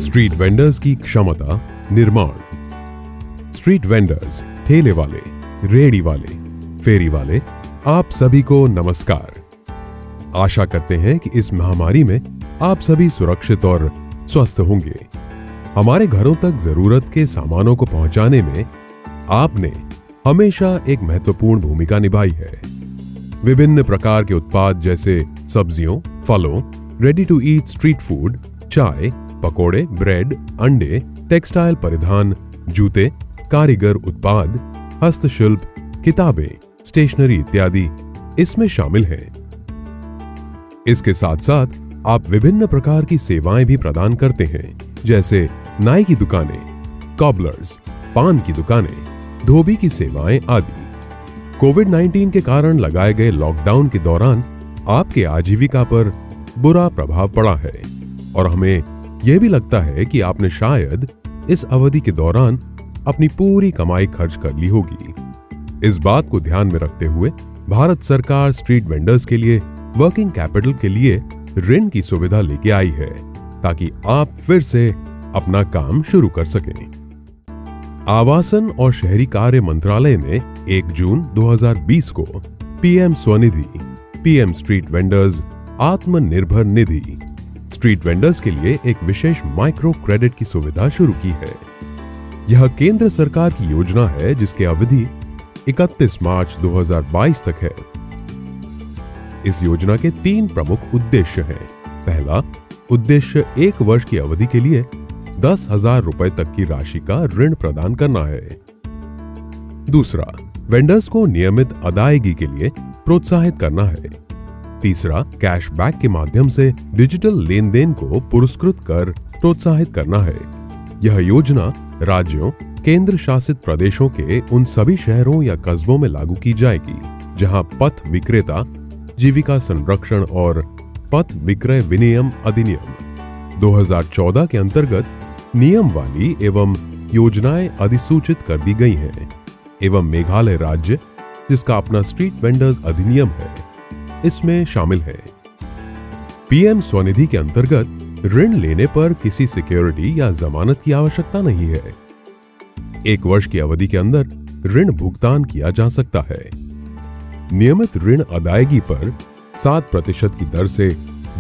Street vendors की क्षमता निर्माण। स्ट्रीट वेंडर्स, ठेले वाले, रेहड़ी वाले, फेरी वाले, आप सभी को नमस्कार। आशा करते हैं कि इस महामारी में आप सभी सुरक्षित और स्वस्थ होंगे। हमारे घरों तक जरूरत के सामानों को पहुंचाने में आपने हमेशा एक महत्वपूर्ण भूमिका निभाई है। विभिन्न प्रकार के उत्पाद जैसे सब्जियों, फलों, ready to eat street food, चाय, पकोड़े, ब्रेड, अंडे, टेक्सटाइल परिधान, जूते, कारीगर उत्पाद, हस्तशिल्प, किताबें, स्टेशनरी इत्यादि इसमें शामिल हैं। इसके साथ साथ आप विभिन्न प्रकार की सेवाएं भी प्रदान करते हैं, जैसे नाई की दुकानें, कॉबलर्स, पान की दुकानें, धोबी की सेवाएं आदि। कोविड-19 के कारण लगाए गए लॉकडाउन के दौरान आपके आजीविका पर बुरा प्रभाव पड़ा है और हमें यह भी लगता है कि आपने शायद इस अवधि के दौरान अपनी पूरी कमाई खर्च कर ली होगी। इस बात को ध्यान में रखते हुए भारत सरकार स्ट्रीट वेंडर्स के लिए वर्किंग कैपिटल के लिए ऋण की सुविधा लेके आई है, ताकि आप फिर से अपना काम शुरू कर सकें। आवासन और शहरी कार्य मंत्रालय ने 1 जून 2020 को PM Svanidhi, PM street vendors Atmanirbhar Nidhi, street vendors के लिए एक विशेष माइक्रो क्रेडिट की सुविधा शुरू की है। यह केंद्र सरकार की योजना है जिसकी अवधि 31 मार्च 2022 तक है। इस योजना के 3 प्रमुख उद्देश्य हैं। पहला उद्देश्य 1 वर्ष की अवधि के लिए 10,000 रुपए तक की राशि का ऋण प्रदान करना है। दूसरा, वेंडर्स को नियमित अदायगी के लिए प्रोत्साहित करना है। तीसरा, कैशबैक के माध्यम से डिजिटल लेन देन को पुरस्कृत कर प्रोत्साहित करना है। यह योजना राज्यों, केंद्र शासित प्रदेशों के उन सभी शहरों या कस्बों में लागू की जाएगी जहां पथ विक्रेता जीविका संरक्षण और पथ विक्रय विनियम अधिनियम 2014 के अंतर्गत नियम वाली एवं योजनाएं अधिसूचित कर दी गई हैं, एवं मेघालय राज्य, जिसका अपना स्ट्रीट वेंडर्स अधिनियम है, इसमें शामिल है। पीएम स्वनिधि के अंतर्गत ऋण लेने पर किसी सिक्योरिटी या जमानत की आवश्यकता नहीं है। 1 वर्ष की अवधि के अंदर ऋण भुगतान किया जा सकता है। नियमित ऋण अदायगी पर 7% की दर से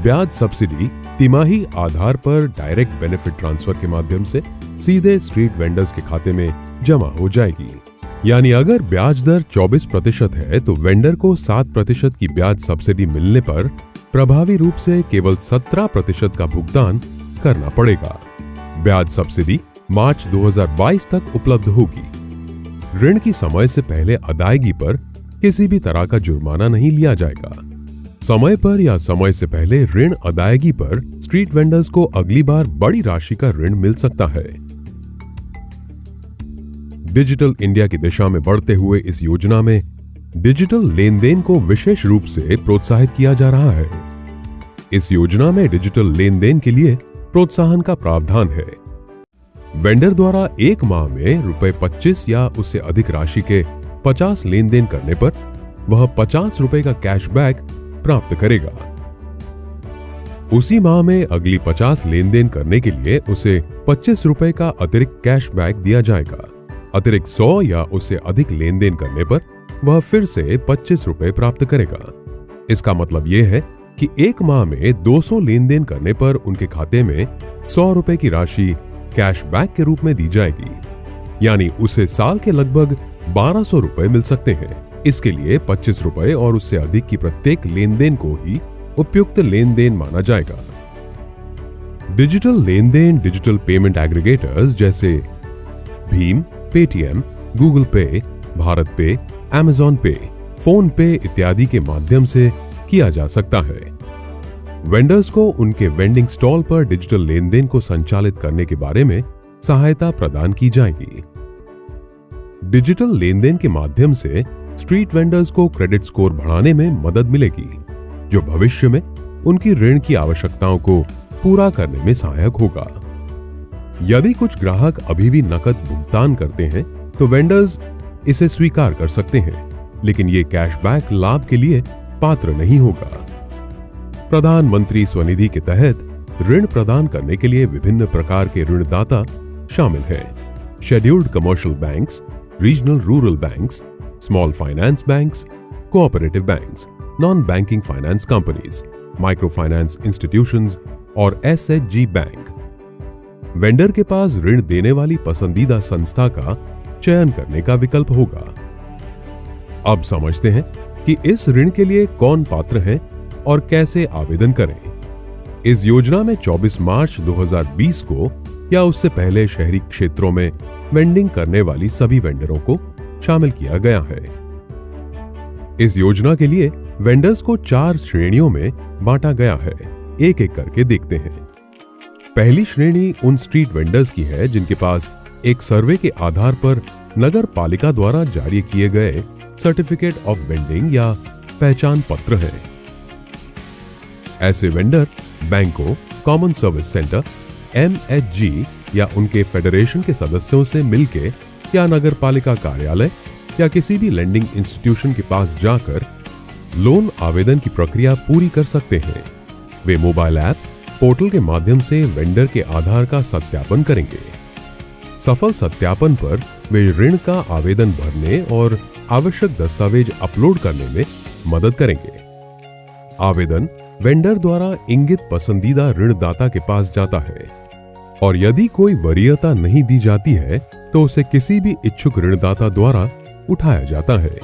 ब्याज सब्सिडी तिमाही आधार पर डायरेक्ट बेनिफिट ट्रांसफर के माध्यम से सीधे स्ट्रीट वेंडर्स के खाते में जमा हो जाएगी। यानी अगर ब्याज दर 24% है तो वेंडर को 7% की ब्याज सब्सिडी मिलने पर प्रभावी रूप से केवल 17% का भुगतान करना पड़ेगा। ब्याज सब्सिडी मार्च 2022 तक उपलब्ध होगी। ऋण की समय से पहले अदायगी पर किसी भी तरह का जुर्माना नहीं लिया जाएगा। समय पर या समय से पहले ऋण अदायगी पर स्ट्रीट वेंडर्स को अगली बार बड़ी राशि का ऋण मिल सकता है। डिजिटल इंडिया की दिशा में बढ़ते हुए इस योजना में डिजिटल लेन देन को विशेष रूप से प्रोत्साहित किया जा रहा है। इस योजना में डिजिटल लेन देन के लिए प्रोत्साहन का प्रावधान है। वेंडर द्वारा 1 माह में रुपए 25 या उससे अधिक राशि के 50 लेन देन करने पर वह 50 रुपए का कैशबैक प्राप्त करेगा। उसी माह में अगली 50 लेन देन करने के लिए उसे 25 रुपए का अतिरिक्त कैशबैक दिया जाएगा। अतिरिक्त 100 या उससे अधिक लेन देन करने पर वह फिर से 25 रुपए प्राप्त करेगा। इसका मतलब यह है कि 1 माह में 200 लेन देन करने पर उनके खाते में 100 रुपए की राशि कैशबैक के रूप में दी जाएगी। यानी उसे साल के लगभग 1200 रुपए मिल सकते हैं। इसके लिए 25 रुपए और उससे अधिक की प्रत्येक लेन देन को ही उपयुक्त लेन देन माना जाएगा। डिजिटल लेन देन डिजिटल पेमेंट एग्रीगेटर्स जैसे भीम, पेटीएम, गूगल पे, भारत पे, अमेज़न पे, फोन पे इत्यादि के माध्यम से किया जा सकता है। वेंडर्स को उनके वेंडिंग स्टॉल पर डिजिटल लेन देन को संचालित करने के बारे में सहायता प्रदान की जाएगी। डिजिटल लेन देन के माध्यम से स्ट्रीट वेंडर्स को क्रेडिट स्कोर बढ़ाने में मदद मिलेगी, जो भविष्य में उनकी ऋण की आवश्यकताओं को पूरा करने में सहायक होगा। यदि कुछ ग्राहक अभी भी नकद भुगतान करते हैं तो वेंडर्स इसे स्वीकार कर सकते हैं, लेकिन ये कैशबैक लाभ के लिए पात्र नहीं होगा। प्रधानमंत्री स्वनिधि के तहत ऋण प्रदान करने के लिए विभिन्न प्रकार के ऋणदाता शामिल हैं। Scheduled commercial banks, regional rural banks, small finance banks, cooperative banks, non banking finance companies, micro finance institutions और एसएचजी बैंक। वेंडर के पास ऋण देने वाली पसंदीदा संस्था का चयन करने का विकल्प होगा। अब समझते हैं कि इस ऋण के लिए कौन पात्र है और कैसे आवेदन करें। इस योजना में 24 मार्च 2020 को या उससे पहले शहरी क्षेत्रों में वेंडिंग करने वाली सभी वेंडरों को शामिल किया गया है। इस योजना के लिए वेंडर्स को 4 श्रेणियों में बांटा गया है। एक एक करके देखते हैं। पहली श्रेणी उन स्ट्रीट वेंडर्स की है जिनके पास एक सर्वे के आधार पर नगर पालिका द्वारा जारी किए गए सर्टिफिकेट ऑफ वेंडिंग या पहचान पत्र है। ऐसे वेंडर बैंकों, कॉमन सर्विस सेंटर, एमएचजी या उनके फेडरेशन के सदस्यों से मिलके या नगर पालिका कार्यालय या किसी भी लेंडिंग इंस्टीट्यूशन के पास जाकर लोन आवेदन की प्रक्रिया पूरी कर सकते हैं। वे मोबाइल ऐप, पोर्टल के माध्यम से वेंडर के आधार का सत्यापन करेंगे। सफल सत्यापन पर वे ऋण का आवेदन भरने और आवश्यक दस्तावेज अपलोड करने में मदद करेंगे। आवेदन वेंडर द्वारा इंगित पसंदीदा ऋणदाता के पास जाता है और यदि कोई वरीयता नहीं दी जाती है तो उसे किसी भी इच्छुक ऋणदाता द्वारा उठाया जाता है।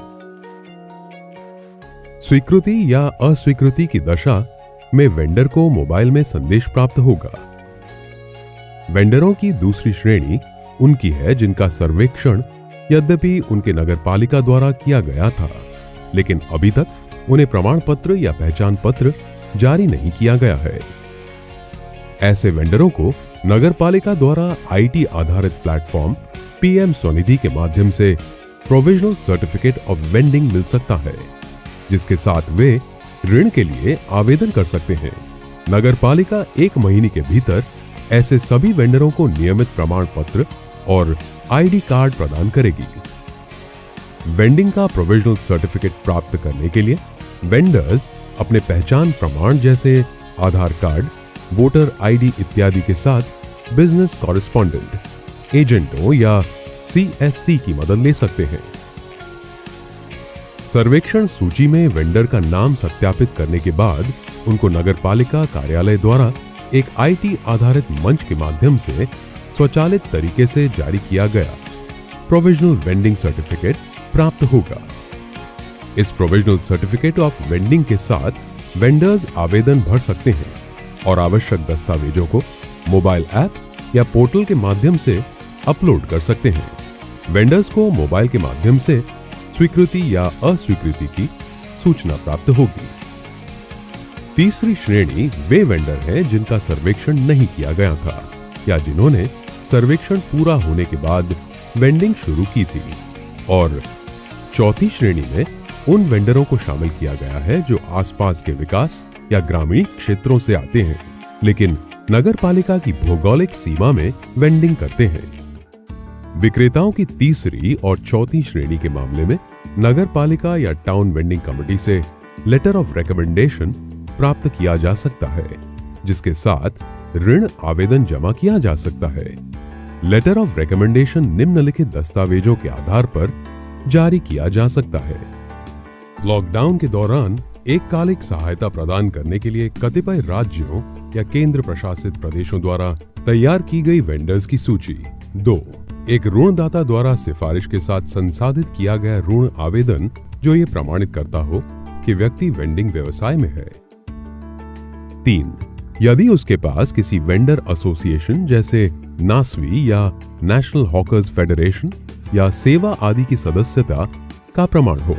स्वीकृति या अस्वीकृति की दशा में वेंडर को मोबाइल में संदेश प्राप्त होगा। वेंडरों की दूसरी श्रेणी उनकी है जिनका सर्वेक्षण यद्यपि उनके नगरपालिका द्वारा किया गया था, लेकिन अभी तक उन्हें प्रमाण पत्र या पहचान पत्र जारी नहीं किया गया है। ऐसे वेंडरों को नगरपालिका द्वारा आईटी आधारित प्लेटफॉर्म पीएम स्वनिधि के माध्यम से प्रोविजनल सर्टिफिकेट ऑफ वेंडिंग मिल सकता है, जिसके साथ वे ऋण के लिए आवेदन कर सकते हैं। नगरपालिका 1 महीने के भीतर ऐसे सभी वेंडरों को नियमित प्रमाण पत्र और आईडी कार्ड प्रदान करेगी। वेंडिंग का प्रोविजनल सर्टिफिकेट प्राप्त करने के लिए वेंडर्स अपने पहचान प्रमाण जैसे आधार कार्ड, वोटर आईडी इत्यादि के साथ बिजनेस कॉरेस्पॉन्डेंट, एजेंटों या सीएससी की मदद ले सकते हैं। सर्वेक्षण सूची में वेंडर का नाम सत्यापित करने के बाद उनको नगरपालिका कार्यालय द्वारा एक आईटी आधारित मंच के माध्यम से स्वचालित तरीके से जारी किया गया प्रोविजनल वेंडिंग सर्टिफिकेट प्राप्त होगा। इस प्रोविजनल सर्टिफिकेट ऑफ वेंडिंग के साथ वेंडर्स आवेदन भर सकते हैं और आवश्यक दस्तावेजों को मोबाइल ऐप या पोर्टल के माध्यम से अपलोड कर सकते हैं। वेंडर्स को मोबाइल के माध्यम से स्वीकृति या अस्वीकृति की सूचना प्राप्त होगी। तीसरी श्रेणी वे वेंडर हैं जिनका सर्वेक्षण नहीं किया गया था या जिन्होंने सर्वेक्षण पूरा होने के बाद वेंडिंग शुरू की थी। और चौथी श्रेणी में उन वेंडरों को शामिल किया गया है जो आसपास के विकास या ग्रामीण क्षेत्रों से आते हैं लेकिन नगरपालिका की भौगोलिक सीमा में वेंडिंग करते हैं। विक्रेताओं की तीसरी और चौथी श्रेणी के मामले में नगरपालिका या टाउन वेंडिंग कमेटी से लेटर ऑफ रिकमेंडेशन प्राप्त किया जा सकता है, जिसके साथ ऋण आवेदन जमा किया जा सकता है। लेटर ऑफ रिकमेंडेशन निम्नलिखित दस्तावेजों के आधार पर जारी किया जा सकता है। लॉकडाउन के दौरान एककालिक सहायता प्रदान करने के लिए कतिपय राज्यों या केंद्र प्रशासित प्रदेशों द्वारा तैयार की गई वेंडर्स की सूची। 2. एक ऋणदाता द्वारा सिफारिश के साथ संसाधित किया गया ऋण आवेदन जो ये प्रमाणित करता हो कि व्यक्ति वेंडिंग व्यवसाय में है। 3. यदि उसके पास किसी वेंडर एसोसिएशन जैसे नासवी या नेशनल हॉकर्स फेडरेशन या सेवा आदि की सदस्यता का प्रमाण हो।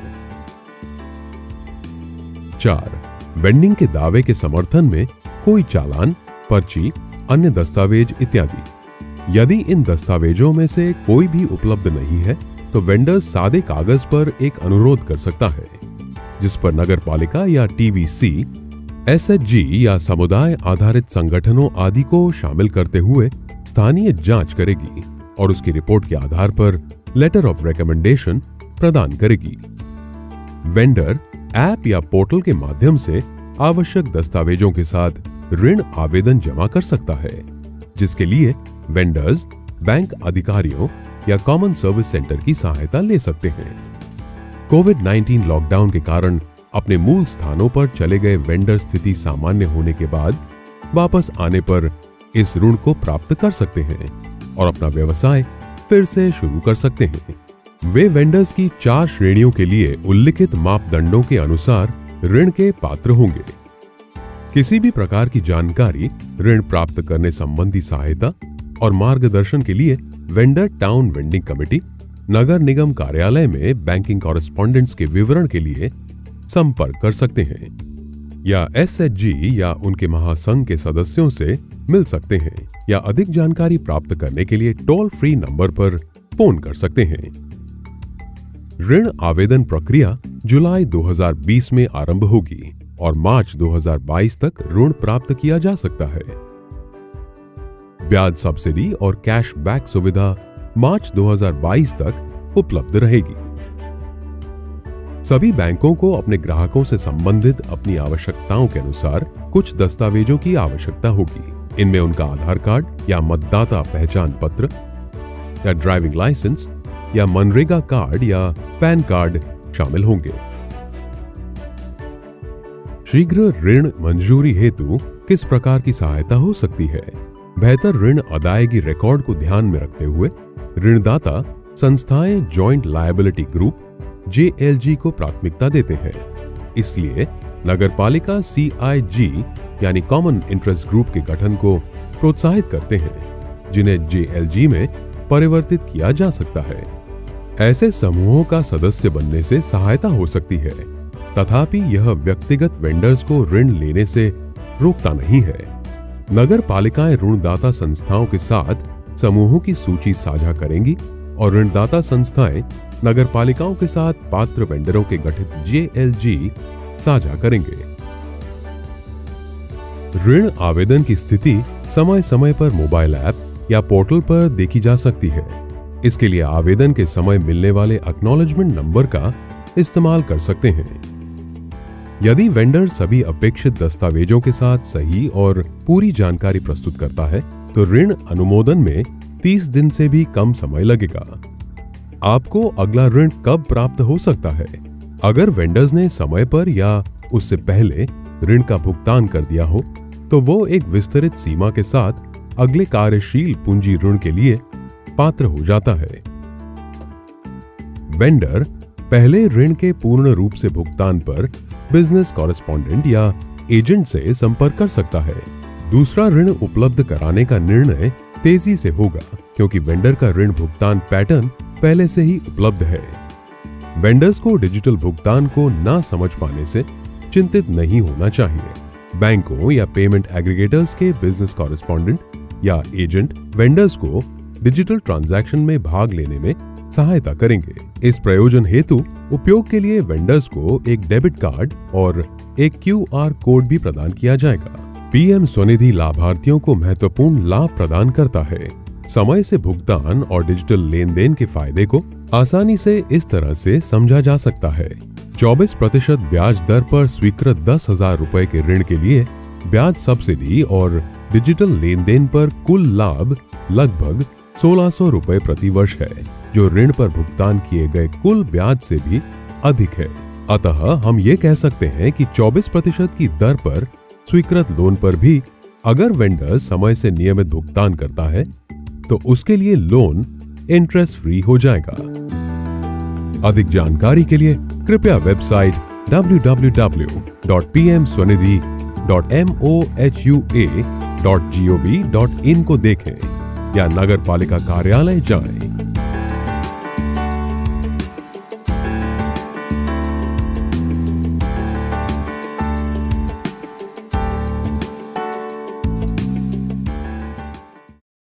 4. वेंडिंग के दावे के समर्थन में कोई चालान, पर्ची, अन्य दस्तावेज इत्यादि। यदि इन दस्तावेजों में से कोई भी उपलब्ध नहीं है तो वेंडर सादे कागज पर एक अनुरोध कर सकता है जिस पर नगरपालिका या टीवीसी, एसएचजी या समुदाय आधारित संगठनों आदि को शामिल करते हुए स्थानीय जांच करेगी और उसकी रिपोर्ट के आधार पर लेटर ऑफ रिकमेंडेशन प्रदान करेगी। वेंडर ऐप या पोर्टल के माध्यम से आवश्यक दस्तावेजों के साथ ऋण आवेदन जमा कर सकता है, जिसके लिए वेंडर्स बैंक अधिकारियों या कॉमन सर्विस सेंटर की सहायता ले सकते हैं। कोविड-19 लॉकडाउन के कारण अपने मूल स्थानों पर चले गए वेंडर स्थिति सामान्य होने के बाद वापस आने पर इस ऋण को प्राप्त कर सकते हैं और अपना व्यवसाय फिर से शुरू कर सकते हैं। वे वेंडर्स की 4 श्रेणियों के लिए उल्लिखित मापदंडों के अनुसार ऋण के पात्र होंगे। किसी भी प्रकार की जानकारी, ऋण प्राप्त करने संबंधी सहायता और मार्गदर्शन के लिए वेंडर टाउन वेंडिंग कमेटी, नगर निगम कार्यालय में बैंकिंग कॉरेस्पॉन्डेंट्स के विवरण के लिए संपर्क कर सकते हैं या SHG या उनके महासंघ के सदस्यों से मिल सकते हैं या अधिक जानकारी प्राप्त करने के लिए टोल फ्री नंबर पर फोन कर सकते हैं। ऋण आवेदन प्रक्रिया जुलाई 2020 में आरंभ होगी और मार्च 2022 तक ऋण प्राप्त किया जा सकता है। ब्याज सब्सिडी और कैश बैक सुविधा मार्च 2022 तक उपलब्ध रहेगी। सभी बैंकों को अपने ग्राहकों से संबंधित अपनी आवश्यकताओं के अनुसार कुछ दस्तावेजों की आवश्यकता होगी। इनमें उनका आधार कार्ड या मतदाता पहचान पत्र या ड्राइविंग लाइसेंस या मनरेगा कार्ड या पैन कार्ड शामिल होंगे। शीघ्र ऋण मंजूरी हेतु किस प्रकार की सहायता हो सकती है? बेहतर ऋण अदायगी रिकॉर्ड को ध्यान में रखते हुए ऋणदाता संस्थाएं जॉइंट लायबिलिटी ग्रुप JLG को प्राथमिकता देते हैं। इसलिए नगरपालिका CIG यानी कॉमन इंटरेस्ट ग्रुप के गठन को प्रोत्साहित करते हैं, जिन्हें JLG में परिवर्तित किया जा सकता है। ऐसे समूहों का सदस्य बनने से सहायता हो सकती है, तथापि यह व्यक्तिगत वेंडर्स को ऋण लेने से रोकता नहीं है। नगर पालिकाएं ऋणदाता संस्थाओं के साथ समूहों की सूची साझा करेंगी और ऋणदाता संस्थाएं नगर पालिकाओं के साथ पात्र वेंडरों के गठित JLG साझा करेंगे। ऋण आवेदन की स्थिति समय समय पर मोबाइल ऐप या पोर्टल पर देखी जा सकती है। इसके लिए आवेदन के समय मिलने वाले एक्नॉलेजमेंट नंबर का इस्तेमाल कर सकते हैं। यदि वेंडर सभी अपेक्षित दस्तावेजों के साथ सही और पूरी जानकारी प्रस्तुत करता है, तो ऋण अनुमोदन में 30 दिन से भी कम समय लगेगा। आपको अगला ऋण कब प्राप्त हो सकता है? अगर वेंडर्स ने समय पर या उससे पहले ऋण का भुगतान कर दिया हो, तो वो एक विस्तृत सीमा के साथ अगले कार्यशील पूंजी ऋण के लिए पात्र हो जाता है। वेंडर पहले ऋण के पूर्ण रूप से भुगतान पर बिजनेस कॉरेस्पॉन्डेंट या एजेंट से संपर्क कर सकता है। दूसरा ऋण उपलब्ध कराने का निर्णय तेजी से होगा, क्योंकि वेंडर का ऋण भुगतान पैटर्न पहले से ही उपलब्ध है। वेंडर्स को डिजिटल भुगतान को ना समझ पाने से चिंतित नहीं होना चाहिए। बैंकों या पेमेंट एग्रीगेटर्स के बिजनेस कॉरेस्पॉन्डेंट या एजेंट वेंडर्स को डिजिटल ट्रांजैक्शन में भाग लेने में सहायता करेंगे। इस प्रयोजन हेतु उपयोग के लिए वेंडर्स को एक डेबिट कार्ड और एक QR कोड भी प्रदान किया जाएगा। PM स्वनिधि लाभार्थियों को महत्वपूर्ण लाभ प्रदान करता है। समय से भुगतान और डिजिटल लेन देन के फायदे को आसानी से इस तरह से समझा जा सकता है। 24% ब्याज दर पर स्वीकृत 10,000 रुपए के ऋण के लिए ब्याज सब्सिडी और डिजिटल लेन देन पर कुल लाभ लगभग 1,600 रुपए प्रति वर्ष है, जो ऋण पर भुगतान किए गए कुल ब्याज से भी अधिक है। अतः हम ये कह सकते हैं कि 24% की दर पर स्वीकृत लोन पर भी अगर वेंडर समय से नियमित भुगतान करता है, तो उसके लिए लोन इंटरेस्ट फ्री हो जाएगा। अधिक जानकारी के लिए कृपया वेबसाइट www.pmswanidhi.mohua.gov.in को देखें या नगर पालिका कार्यालय जाएं।